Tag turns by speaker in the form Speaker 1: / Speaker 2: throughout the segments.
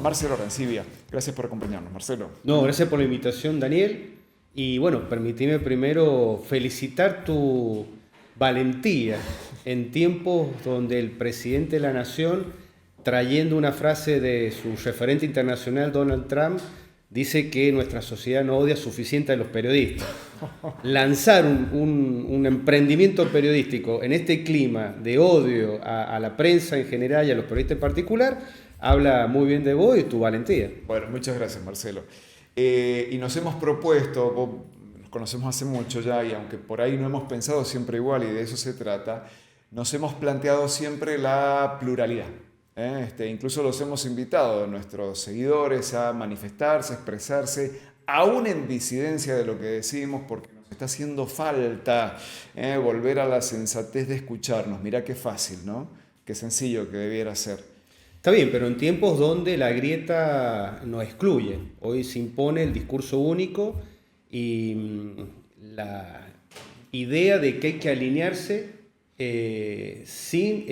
Speaker 1: Marcelo Arancibia. Gracias por acompañarnos, Marcelo.
Speaker 2: No, gracias por la invitación, Daniel. Y bueno, permitime primero felicitar tu valentía en tiempos donde el presidente de la Nación, trayendo una frase de su referente internacional, Donald Trump, dice que nuestra sociedad no odia suficiente a los periodistas. Lanzar un emprendimiento periodístico en este clima de odio a la prensa en general y a los periodistas en particular, habla muy bien de vos y tu valentía.
Speaker 1: Bueno, muchas gracias, Marcelo. Y nos hemos propuesto, nos conocemos hace mucho ya, y aunque por ahí no hemos pensado siempre igual, y de eso se trata, nos hemos planteado siempre la pluralidad. Incluso los hemos invitado a nuestros seguidores a manifestarse, a expresarse, aún en disidencia de lo que decimos, porque nos está haciendo falta volver a la sensatez de escucharnos. Mirá qué fácil, ¿no? Qué sencillo que debiera ser.
Speaker 2: Está bien, pero en tiempos donde la grieta nos excluye, hoy se impone el discurso único y la idea de que hay que alinearse sin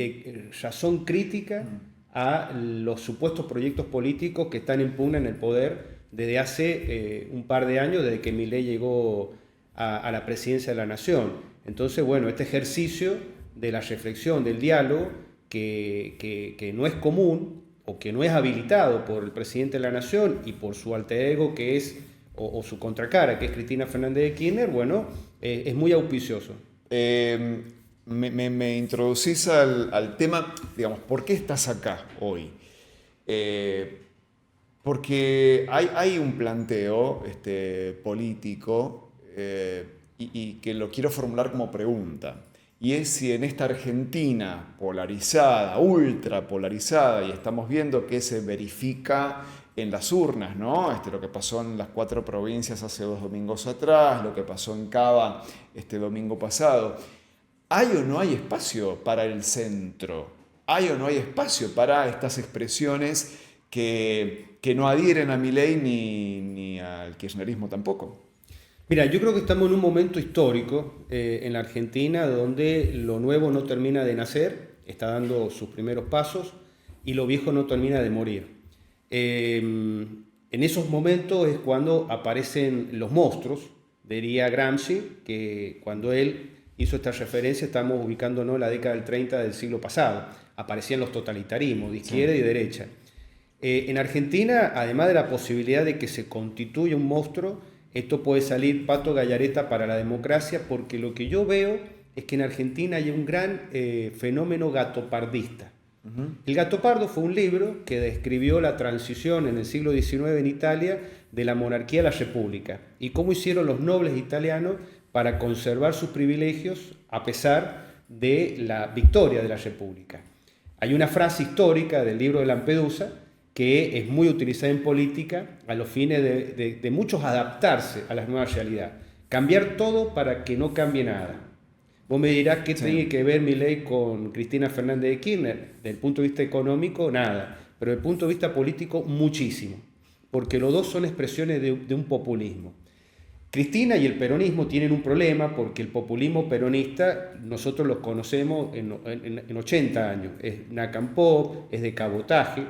Speaker 2: razón crítica a los supuestos proyectos políticos que están en pugna en el poder desde hace un par de años, desde que Milei llegó a la presidencia de la Nación. Entonces, bueno, este ejercicio de la reflexión, del diálogo, que no es común o que no es habilitado por el presidente de la Nación y por su alter ego que es, o su contracara, que es Cristina Fernández de Kirchner, bueno, es muy auspicioso.
Speaker 1: Me introducís al tema, digamos, ¿por qué estás acá hoy? Porque hay un planteo político y que lo quiero formular como pregunta. Y es si en esta Argentina polarizada, ultra polarizada, y estamos viendo que se verifica en las urnas, ¿no? Lo que pasó en las 4 provincias hace 2 domingos atrás, lo que pasó en Cava este domingo pasado. ¿Hay o no hay espacio para el centro? ¿Hay o no hay espacio para estas expresiones que no adhieren a Milei ni al kirchnerismo tampoco?
Speaker 2: Mira, yo creo que estamos en un momento histórico en la Argentina donde lo nuevo no termina de nacer, está dando sus primeros pasos y lo viejo no termina de morir. En esos momentos es cuando aparecen los monstruos, diría Gramsci, que cuando él hizo esta referencia estamos ubicándonos en la década del 30 del siglo pasado. Aparecían los totalitarismos de izquierda y derecha. En Argentina, además de la posibilidad de que se constituya un monstruo, esto puede salir pato gallareta para la democracia, porque lo que yo veo es que en Argentina hay un gran fenómeno gatopardista. El Gatopardo fue un libro que describió la transición en el siglo XIX en Italia de la monarquía a la república y cómo hicieron los nobles italianos para conservar sus privilegios a pesar de la victoria de la república. Hay una frase histórica del libro de Lampedusa que es muy utilizada en política a los fines de muchos adaptarse a la nueva realidad. Cambiar todo para que no cambie nada. Vos me dirás qué tiene que ver Milei con Cristina Fernández de Kirchner. Desde el punto de vista económico, nada. Pero desde el punto de vista político, muchísimo. Porque los dos son expresiones de un populismo. Cristina y el peronismo tienen un problema porque el populismo peronista nosotros lo conocemos en 80 años. Es Nacan Pop, es de cabotaje.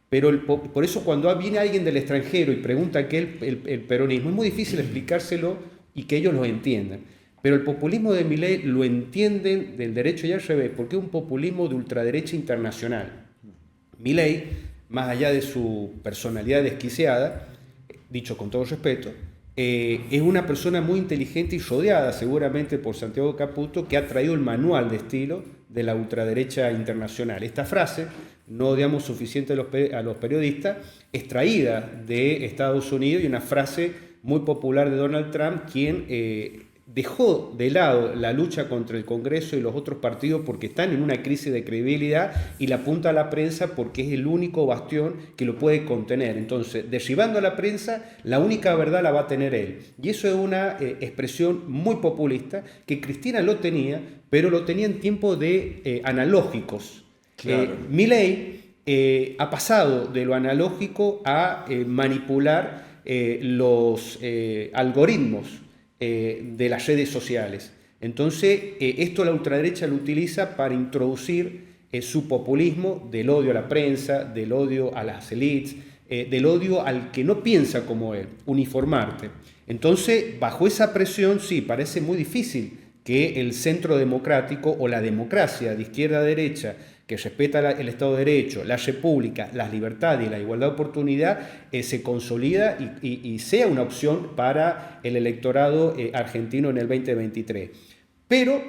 Speaker 2: Pero por eso cuando viene alguien del extranjero y pregunta qué es el peronismo, es muy difícil explicárselo y que ellos lo entiendan. Pero el populismo de Milei lo entienden del derecho y al revés, porque es un populismo de ultraderecha internacional. Milei, más allá de su personalidad desquiciada, dicho con todo respeto, es una persona muy inteligente y rodeada seguramente por Santiago Caputo, que ha traído el manual de estilo de la ultraderecha internacional. Esta frase, no odiamos suficiente a los periodistas, es traída de Estados Unidos y una frase muy popular de Donald Trump, quien dejó de lado la lucha contra el Congreso y los otros partidos porque están en una crisis de credibilidad y la apunta a la prensa porque es el único bastión que lo puede contener. Entonces, derribando a la prensa, la única verdad la va a tener él. Y eso es una expresión muy populista que Cristina lo tenía, pero lo tenía en tiempos de analógicos. Claro. Milei ha pasado de lo analógico a manipular los algoritmos de las redes sociales. Entonces, esto la ultraderecha lo utiliza para introducir su populismo del odio a la prensa, del odio a las élites, del odio al que no piensa como él, uniformarte. Entonces, bajo esa presión, sí, parece muy difícil que el centro democrático o la democracia de izquierda a derecha, que respeta el Estado de Derecho, la república, las libertades y la igualdad de oportunidad, se consolida y sea una opción para el electorado argentino en el 2023. Pero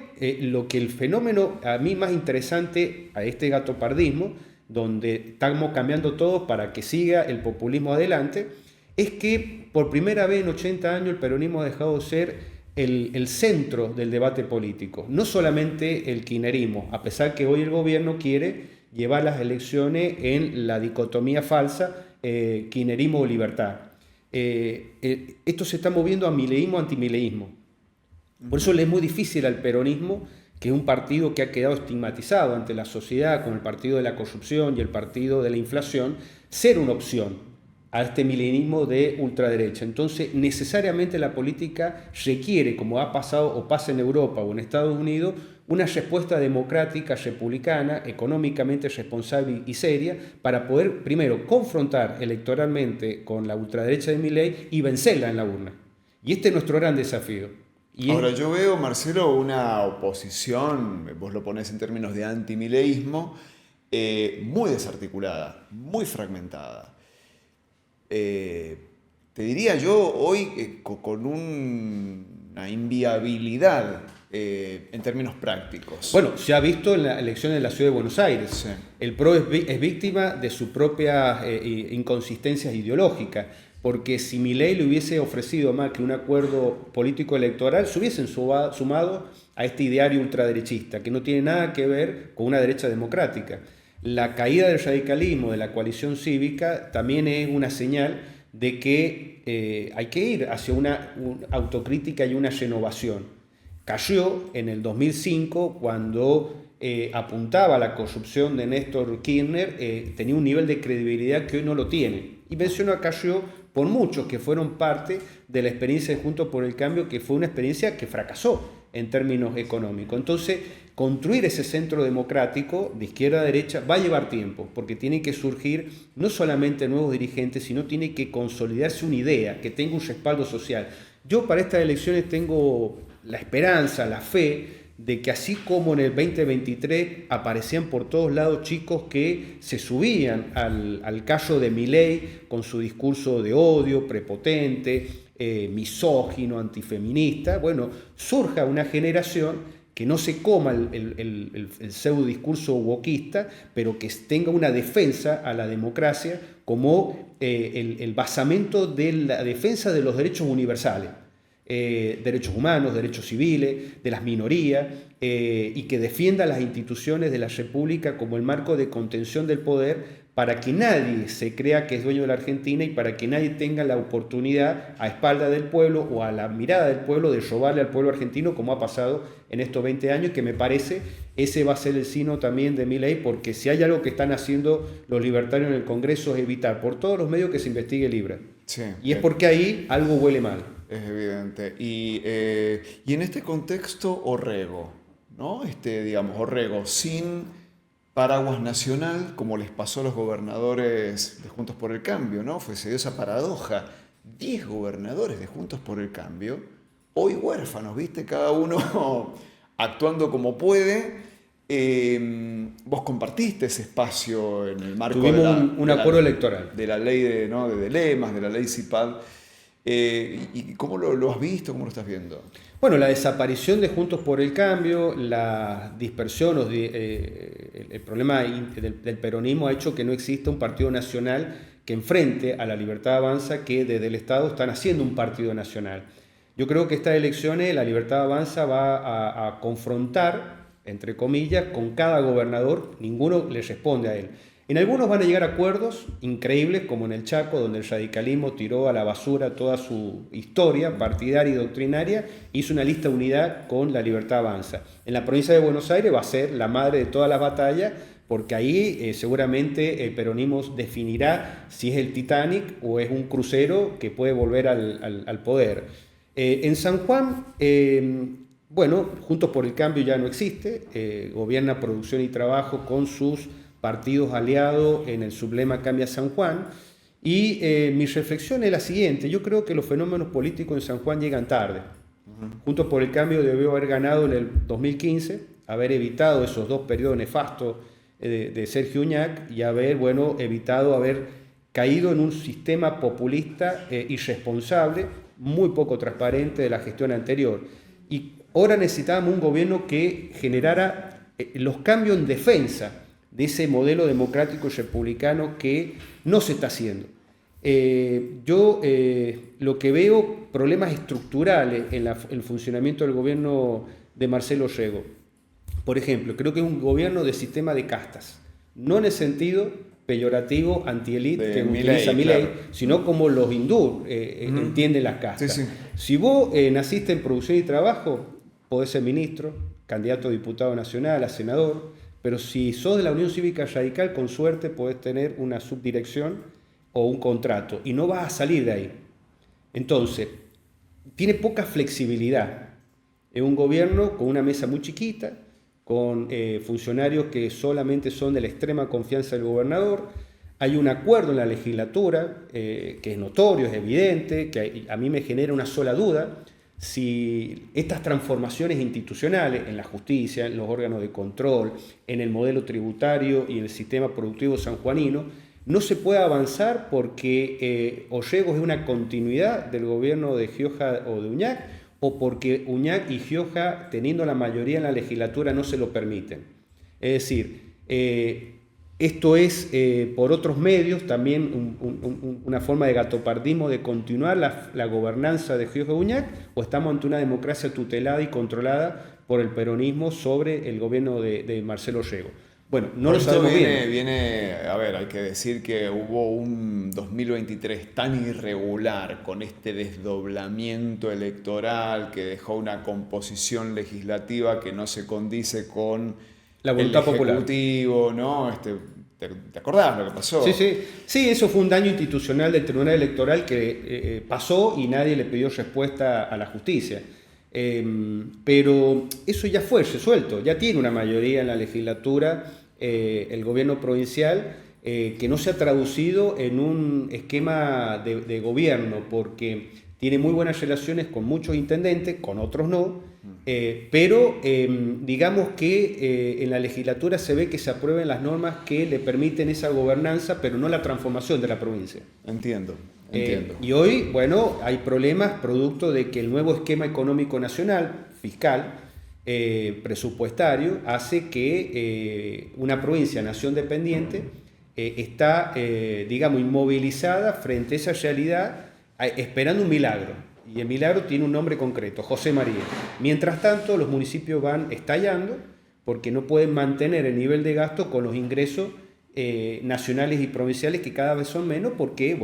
Speaker 2: lo que el fenómeno a mí más interesante a este gatopardismo, donde estamos cambiando todo para que siga el populismo adelante, es que por primera vez en 80 años el peronismo ha dejado de ser el centro del debate político, no solamente el kirchnerismo, a pesar que hoy el gobierno quiere llevar las elecciones en la dicotomía falsa kirchnerismo o libertad. Esto se está moviendo a mileísmo, antimileísmo. Por eso le es muy difícil al peronismo, que es un partido que ha quedado estigmatizado ante la sociedad como el partido de la corrupción y el partido de la inflación, ser una opción a este milenismo de ultraderecha. Entonces, necesariamente la política requiere, como ha pasado o pasa en Europa o en Estados Unidos, una respuesta democrática, republicana, económicamente responsable y seria, para poder, primero, confrontar electoralmente con la ultraderecha de Milei y vencerla en la urna. Y este es nuestro gran desafío.
Speaker 1: Ahora, yo veo, Marcelo, una oposición, vos lo ponés en términos de antimileísmo, muy desarticulada, muy fragmentada. Te diría yo hoy con una inviabilidad en términos prácticos.
Speaker 2: Bueno, se ha visto en la elección de la Ciudad de Buenos Aires.
Speaker 1: Sí.
Speaker 2: El PRO es víctima de sus propias inconsistencias ideológicas, porque si Milei le hubiese ofrecido más que un acuerdo político electoral, se hubiesen sumado a este ideario ultraderechista, que no tiene nada que ver con una derecha democrática. La caída del radicalismo, de la coalición cívica, también es una señal de que hay que ir hacia una autocrítica y una renovación. Cayó en el 2005 cuando apuntaba a la corrupción de Néstor Kirchner, tenía un nivel de credibilidad que hoy no lo tiene. Y menciono a Cayó por muchos que fueron parte de la experiencia de Juntos por el Cambio, que fue una experiencia que fracasó en términos económicos. Entonces, construir ese centro democrático de izquierda a derecha va a llevar tiempo, porque tienen que surgir no solamente nuevos dirigentes, sino tiene que consolidarse una idea que tenga un respaldo social. Yo para estas elecciones tengo la esperanza, la fe, de que así como en el 2023 aparecían por todos lados chicos que se subían al callo de Milei con su discurso de odio, prepotente, misógino, antifeminista, bueno, surja una generación que no se coma el pseudo discurso wokista, pero que tenga una defensa a la democracia como el basamento de la defensa de los derechos universales. Derechos humanos, derechos civiles, de las minorías, y que defienda las instituciones de la República como el marco de contención del poder para que nadie se crea que es dueño de la Argentina y para que nadie tenga la oportunidad a espalda del pueblo o a la mirada del pueblo de robarle al pueblo argentino, como ha pasado en estos 20 años, que me parece ese va a ser el signo también de Milei, porque si hay algo que están haciendo los libertarios en el Congreso es evitar por todos los medios que se investigue Libra.
Speaker 1: Sí,
Speaker 2: y es porque ahí algo huele mal.
Speaker 1: Es evidente. Y en este contexto, Orrego, ¿no? Digamos, Orrego sin paraguas nacional, como les pasó a los gobernadores de Juntos por el Cambio, ¿no? Se dio esa paradoja. 10 gobernadores de Juntos por el Cambio, hoy huérfanos, ¿viste? Cada uno actuando como puede. Vos compartiste ese espacio en el marco
Speaker 2: Tuvimos un acuerdo electoral.
Speaker 1: De la ley de lemas, de la ley CIPAD. ¿Y cómo lo has visto? ¿Cómo lo estás viendo?
Speaker 2: Bueno, la desaparición de Juntos por el Cambio, la dispersión, el problema del peronismo ha hecho que no exista un partido nacional que enfrente a la Libertad Avanza, que desde el Estado están haciendo un partido nacional. Yo creo que estas elecciones la Libertad Avanza va a confrontar, entre comillas, con cada gobernador, ninguno le responde a él. En algunos van a llegar a acuerdos increíbles, como en el Chaco, donde el radicalismo tiró a la basura toda su historia partidaria y doctrinaria, hizo una lista de unidad con la Libertad Avanza. En la provincia de Buenos Aires va a ser la madre de todas las batallas, porque ahí seguramente el peronismo definirá si es el Titanic o es un crucero que puede volver al poder. En San Juan, bueno, Juntos por el Cambio ya no existe, gobierna Producción y Trabajo con sus partidos aliados en el sublema Cambia San Juan, Y mi reflexión es la siguiente: yo creo que los fenómenos políticos en San Juan llegan tarde. Juntos por el Cambio debió haber ganado en el 2015, haber evitado esos 2 periodos nefastos de Sergio Uñac y haber, evitado haber caído en un sistema populista irresponsable, muy poco transparente de la gestión anterior. Y ahora necesitábamos un gobierno que generara los cambios en defensa de ese modelo democrático y republicano que no se está haciendo. Yo lo que veo, problemas estructurales en el funcionamiento del gobierno de Marcelo Rego. Por ejemplo, creo que es un gobierno de sistema de castas, no en el sentido peyorativo, anti-elite que utiliza Milei, claro, sino como los hindúes entienden las castas. Sí, sí. Si vos naciste en producción y trabajo, podés ser ministro, candidato a diputado nacional, a senador, pero si sos de la Unión Cívica Radical, con suerte podés tener una subdirección o un contrato, y no vas a salir de ahí. Entonces, tiene poca flexibilidad. Es un gobierno con una mesa muy chiquita, con funcionarios que solamente son de la extrema confianza del gobernador. Hay un acuerdo en la legislatura que es notorio, es evidente, que a mí me genera una sola duda: si estas transformaciones institucionales en la justicia, en los órganos de control, en el modelo tributario y en el sistema productivo sanjuanino, no se puede avanzar porque Orrego es una continuidad del gobierno de Gioja o de Uñac, o porque Uñac y Gioja, teniendo la mayoría en la legislatura, no se lo permiten. Es decir, esto es por otros medios también una forma de gatopardismo de continuar la gobernanza de Gioja y Uñac, o estamos ante una democracia tutelada y controlada por el peronismo sobre el gobierno de Marcelo Orrego. Bueno, no lo sabemos bien.
Speaker 1: A ver, hay que decir que hubo un 2023 tan irregular, con este desdoblamiento electoral que dejó una composición legislativa que no se condice con
Speaker 2: la voluntad popular.
Speaker 1: Ejecutivo, ¿no? ¿Te acordás lo que pasó?
Speaker 2: Sí, eso fue un daño institucional del Tribunal Electoral que pasó y nadie le pidió respuesta a la justicia. Pero eso ya fue resuelto, ya tiene una mayoría en la legislatura el gobierno provincial, que no se ha traducido en un esquema de gobierno, porque tiene muy buenas relaciones con muchos intendentes, con otros no, pero digamos que en la legislatura se ve que se aprueben las normas que le permiten esa gobernanza, pero no la transformación de la provincia.
Speaker 1: Entiendo.
Speaker 2: Y hoy, hay problemas producto de que el nuevo esquema económico nacional, fiscal, presupuestario, hace que una provincia, nación dependiente, está, inmovilizada frente a esa realidad, esperando un milagro. Y el milagro tiene un nombre concreto: José María. Mientras tanto, los municipios van estallando porque no pueden mantener el nivel de gasto con los ingresos nacionales y provinciales, que cada vez son menos, porque,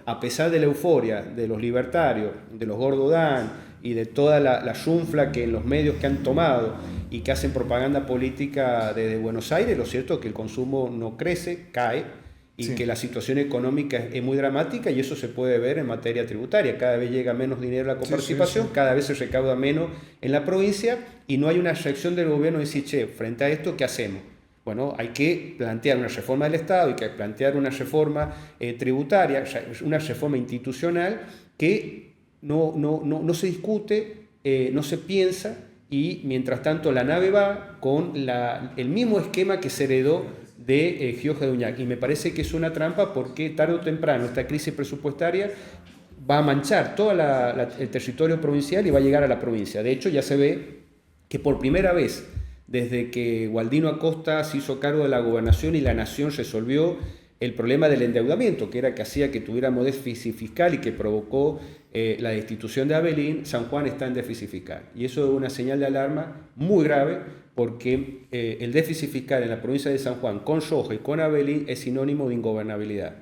Speaker 2: a pesar de la euforia de los libertarios, de los Gordodán y de toda la chunfla que en los medios que han tomado y que hacen propaganda política desde Buenos Aires, lo cierto es que el consumo no crece, cae, y que la situación económica es muy dramática, y eso se puede ver en materia tributaria. Cada vez llega menos dinero a la coparticipación, cada vez se recauda menos en la provincia, y no hay una reacción del gobierno de decir: che, frente a esto, ¿qué hacemos? Bueno, hay que plantear una reforma del Estado, hay que plantear una reforma tributaria, una reforma institucional que no se discute, no se piensa, y mientras tanto la nave va con el mismo esquema que se heredó de Gioja de Uñac. Y me parece que es una trampa, porque tarde o temprano esta crisis presupuestaria va a manchar todo el territorio provincial y va a llegar a la provincia. De hecho, ya se ve que por primera vez, desde que Gualdino Acosta se hizo cargo de la gobernación y la nación resolvió el problema del endeudamiento, que era que hacía que tuviéramos déficit fiscal y que provocó la destitución de Abelín, San Juan está en déficit fiscal. Y eso es una señal de alarma muy grave, porque el déficit fiscal en la provincia de San Juan, con Rioja y con Abelín, es sinónimo de ingobernabilidad.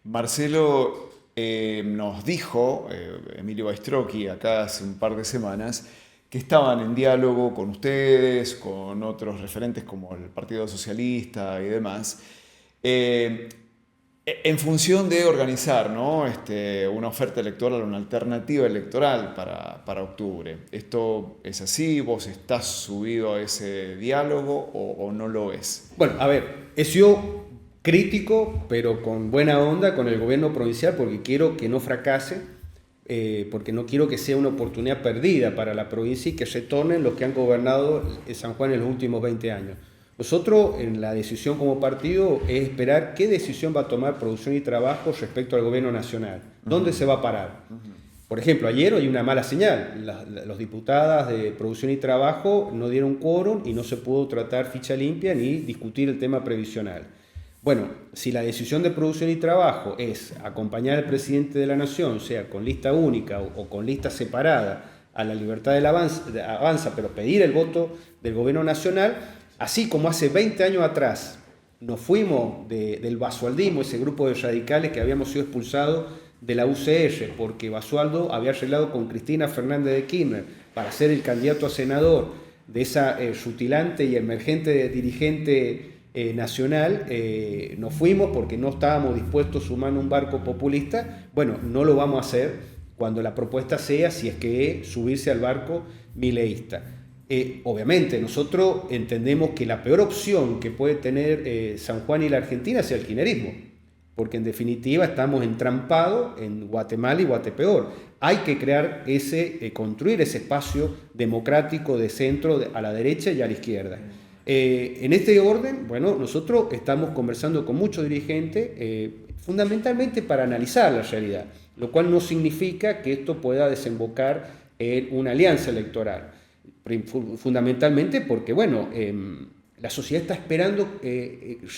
Speaker 1: Marcelo nos dijo, Emilio Baistrocchi, acá hace un par de semanas, que estaban en diálogo con ustedes, con otros referentes como el Partido Socialista y demás, en función de organizar, ¿no? Una oferta electoral, una alternativa electoral para octubre. ¿Esto es así? ¿Vos estás subido a ese diálogo o no lo es?
Speaker 2: Bueno, a ver, he sido crítico, pero con buena onda con el gobierno provincial, porque quiero que no fracase, porque no quiero que sea una oportunidad perdida para la provincia y que retornen los que han gobernado San Juan en los últimos 20 años. Nosotros, en la decisión como partido, es esperar qué decisión va a tomar Producción y Trabajo respecto al gobierno nacional. ¿Dónde se va a parar? Por ejemplo, ayer hay una mala señal. Los diputadas de Producción y Trabajo no dieron quórum y no se pudo tratar ficha limpia ni discutir el tema previsional. Bueno, si la decisión de Producción y Trabajo es acompañar al presidente de la Nación, sea con lista única o con lista separada, a la libertad del Avanza, pero pedir el voto del gobierno nacional, así como hace 20 años atrás nos fuimos del basualdismo, ese grupo de radicales que habíamos sido expulsados de la UCR, porque Basualdo había arreglado con Cristina Fernández de Kirchner para ser el candidato a senador de esa rutilante y emergente dirigente nacional. Nos fuimos porque no estábamos dispuestos a sumar un barco populista. Bueno, no lo vamos a hacer cuando la propuesta sea, si es que es subirse al barco mileísta. Obviamente nosotros entendemos que la peor opción que puede tener San Juan y la Argentina es el kirchnerismo, porque en definitiva estamos entrampados en Guatemala y Guatepeor. Hay que crear construir ese espacio democrático de centro a la derecha y a la izquierda. En este orden, bueno, nosotros estamos conversando con muchos dirigentes, fundamentalmente para analizar la realidad, lo cual no significa que esto pueda desembocar en una alianza electoral. Fundamentalmente porque, bueno, la sociedad está esperando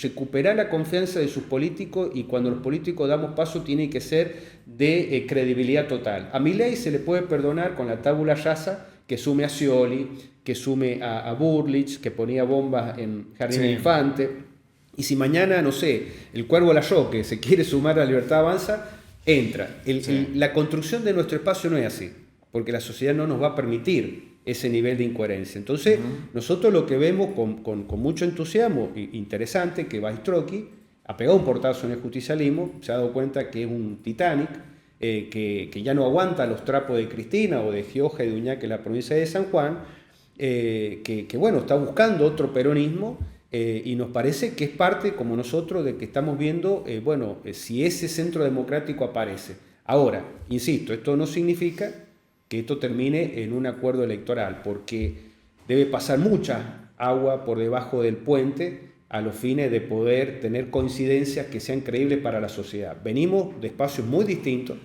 Speaker 2: recuperar la confianza de sus políticos, y cuando los políticos damos paso tiene que ser de credibilidad total. A Milei se le puede perdonar con la tabula rasa que sume a Scioli, que sume a Burlich, que ponía bombas en Jardín de Infante, y si mañana, no sé, el Cuervo Larroque se quiere sumar a Libertad Avanza, entra. La construcción de nuestro espacio no es así, porque la sociedad no nos va a permitir ese nivel de incoherencia. Entonces, nosotros lo que vemos con mucho entusiasmo, interesante, que Baistrocchi ha pegado un portazo en el justicialismo, se ha dado cuenta que es un Titanic, que ya no aguanta los trapos de Cristina o de Gioja y de Uñac en la provincia de San Juan, que bueno, está buscando otro peronismo, y nos parece que es parte, como nosotros, de que estamos viendo, si ese centro democrático aparece. Ahora, insisto, esto no significa que esto termine en un acuerdo electoral, porque debe pasar mucha agua por debajo del puente a los fines de poder tener coincidencias que sean creíbles para la sociedad. Venimos de espacios muy distintos,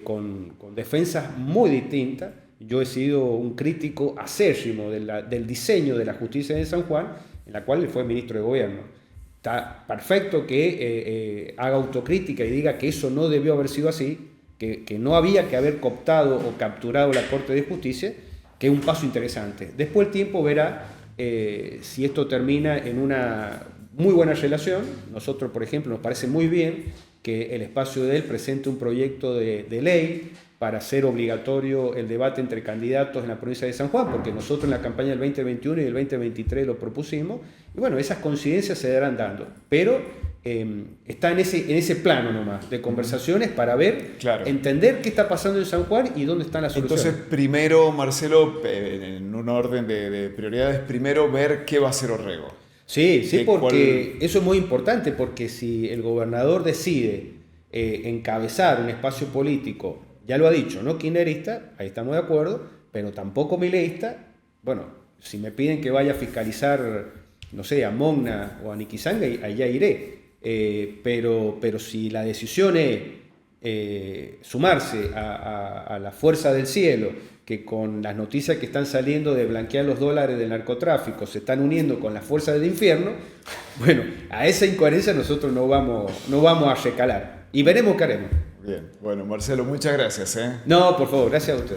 Speaker 2: con defensas muy distintas. Yo he sido un crítico acérrimo del diseño de la justicia de San Juan, en la cual él fue ministro de gobierno. Está perfecto que haga autocrítica y diga que eso no debió haber sido así, que no había que haber cooptado o capturado la Corte de Justicia, que es un paso interesante. Después el tiempo verá si esto termina en una muy buena relación. Nosotros, por ejemplo, nos parece muy bien que el espacio de él presente un proyecto de ley para hacer obligatorio el debate entre candidatos en la provincia de San Juan, porque nosotros en la campaña del 2021 y del 2023 lo propusimos, y bueno, esas coincidencias se darán dando, pero está en ese plano nomás de conversaciones para ver, entender qué está pasando en San Juan y dónde están las soluciones.
Speaker 1: Entonces, primero, Marcelo, en un orden de prioridades, primero ver qué va a hacer Orrego.
Speaker 2: Sí, porque eso es muy importante, porque si el gobernador decide encabezar un espacio político, ya lo ha dicho, no kirchnerista, ahí estamos de acuerdo, pero tampoco mileísta, bueno, si me piden que vaya a fiscalizar, no sé, a Mogna o a Niquizanga, allá iré. Pero si la decisión es sumarse a la fuerza del cielo, que con las noticias que están saliendo de blanquear los dólares del narcotráfico se están uniendo con las fuerzas del infierno, bueno, a esa incoherencia nosotros no vamos a recalar y veremos qué haremos.
Speaker 1: Bien, bueno, Marcelo, muchas gracias.
Speaker 2: No, por favor, gracias a usted.